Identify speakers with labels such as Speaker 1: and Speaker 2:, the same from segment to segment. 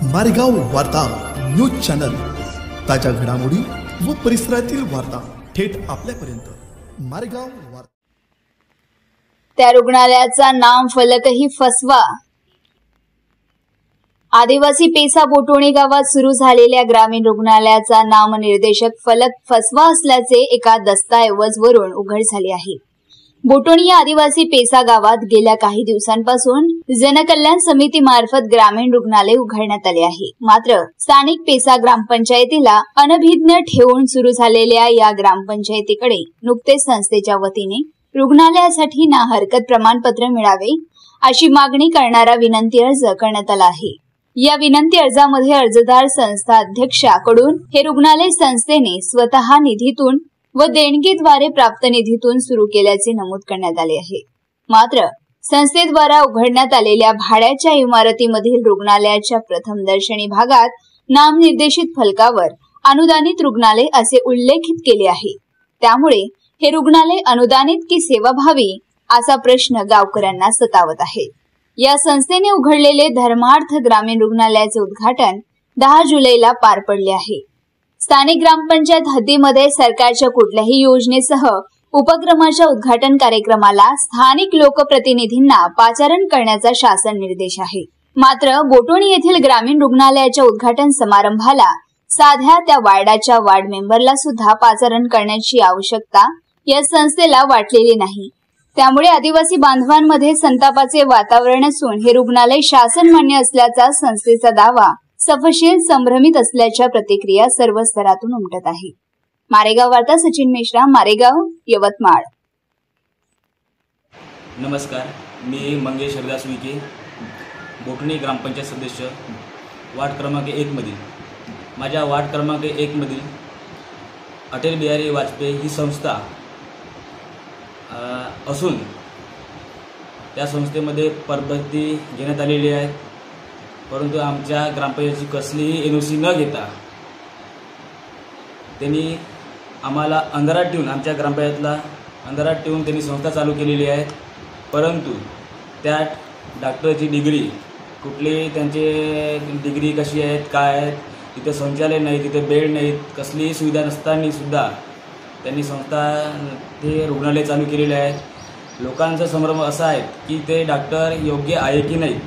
Speaker 1: मारेगाव वार्ता news channel, ताज्या घडामोडी व परिसरातील वार्ता थेट आपल्यापर्यंत। मारेगाव वार्ता।
Speaker 2: त्या रुग्णालयाचा नाम फलकही फसवा। आदिवासी पेसा बोटोणी गावात सुरू झालेल्या ग्रामीण रुग्णालयाचा नामनिर्देशक फलक फसवा असल्याचे एका दस्तऐवजावरून उघड झाले आहे। बोटोणी या आदिवासी पेसा गावात गेल्या काही दिवसांपासून जनकल्याण समितीमार्फत ग्रामीण रुग्णालय उघडण्यात आले आहे। मात्र स्थानिक पेसा ग्रामपंचायतीला अनभिज्ञ ठेवून सुरू झालेल्या या ग्रामपंचायतीकडे नुकतेच संस्थेच्या वतीने रुग्णालयासाठी ना हरकत प्रमाणपत्र मिळावे अशी मागणी करणारा विनंती अर्ज करण्यात आला आहे। या विनंती अर्जामध्ये अर्जदार संस्था अध्यक्षाकडून हे रुग्णालय संस्थेने स्वतः निधीतून व देणगीद्वारे प्राप्त निधीतून सुरू केल्याचे नमूद करण्यात आले आहे। मात्र संस्थेद्वारा उघडण्यात आलेल्या भाड्याच्या इमारतीमधील रुग्णालयाच्या प्रथमदर्शनी भागात नामनिर्देशित फलकावर अनुदानित रुग्णालय असे उल्लेखित केले आहे। त्यामुळे हे रुग्णालय अनुदानित की सेवाभावी असा प्रश्न गावकऱ्यांना सतावत आहे। या संस्थेने उघडलेले धर्मार्थ ग्रामीण रुग्णालयाचे उद्घाटन 10 जुलैला पार पडले आहे। स्थानिक ग्रामपंचायत हद्दीमध्ये सरकारच्या कुठल्याही योजनेसह उपक्रमाच्या उद्घाटन कार्यक्रमाला स्थानिक लोकप्रतिनिधींना पाचारण करण्याचा शासन निर्देश आहे। मात्र बोटोणी येथील ग्रामीण रुग्णालयाच्या उद्घाटन समारंभाला साध्या त्या वार्डाच्या वार्ड मेंबरला सुद्धा पाचारण करण्याची आवश्यकता या संस्थेला वाटलेली नाही। त्यामुळे आदिवासी बांधवांमध्ये संतापाचे वातावरण असून हे रुग्णालय शासन मान्य असल्याचा संस्थेचा दावा सपशेल संभ्रमित असल्याच्या प्रतिक्रिया सर्व स्तरातून उमटत आहे। मारेगाव वार्ता सचिन मिश्रा, मारेगाव, यवतमाळ।
Speaker 3: नमस्कार, मी मंगेश हरिदास विखे, बोटणी ग्रामपंचायत सदस्य, वार्ड क्रमांक 1 मधील। माझ्या वार्ड क्रमांक 1 मधील अटल बिहारी वाजपेयी ही संस्था असून त्या संस्थेमध्ये परबत्ती घेण्यात आलेली आहे। परंतु आमच्या ग्रामपंचायतीची कसलीही NOC न घेता त्यांनी आम्हाला अंधारात ठेवून, आमच्या ग्रामपंचायतला अंधारात ठेवून त्यांनी संस्था चालू केलेली आहे। परंतु त्यात डॉक्टरची डिग्री कुठली, त्यांचे डिग्री कशी आहेत, काय आहेत, तिथे शौचालय नाही, तिथे बेड नाहीत, कसलीही सुविधा नसताना सुद्धा त्यांनी संस्था ते रुग्णालय चालू केलेले आहे। लोकांचा संभ्रम असा आहे की ते डॉक्टर योग्य आहे की नाही,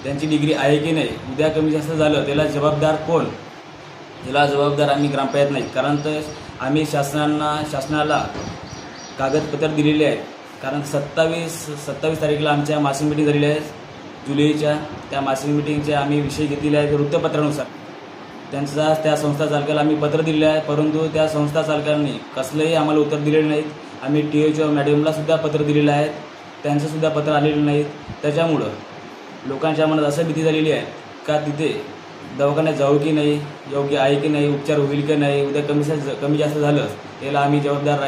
Speaker 3: त्यांची डिग्री आहे की नाही, उद्या कमी जास्त झालं त्याला जबाबदार कोण? याला जबाबदार आम्ही ग्रामपंचायत नाही। कारण तर आम्ही शासनाला कागदपत्र दिलेले आहेत। कारण 27 तारीखला आमच्या मासिक मीटिंग झालेली आहे जुलैच्या। त्या मासिक मीटिंगचे आम्ही विषय घेतलेले आहेत वृत्तपत्रानुसार। त्यांचा त्या संस्था चालकाला आम्ही पत्र दिले आहे, परंतु त्या संस्था चालकांनी कसलंही आम्हाला उत्तर दिलेलं नाहीत। आम्ही THO मॅडमला सुद्धा पत्र दिलेलं आहे, त्यांचं सुद्धा पत्र आलेलं नाहीत। त्याच्यामुळं लोकांच्या मनात असं भीती झालेली आहे का तिथे दवाखान्यात जाऊ की नाही, योग्य आहे की नाही, उपचार होईल की नाही, उद्या कमी जास्त झालं याला आम्ही जबाबदार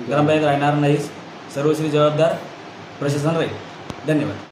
Speaker 3: ग्रामपंचायत राहणार नाहीच, सर्वस्वी जबाबदार प्रशासन राहील। धन्यवाद।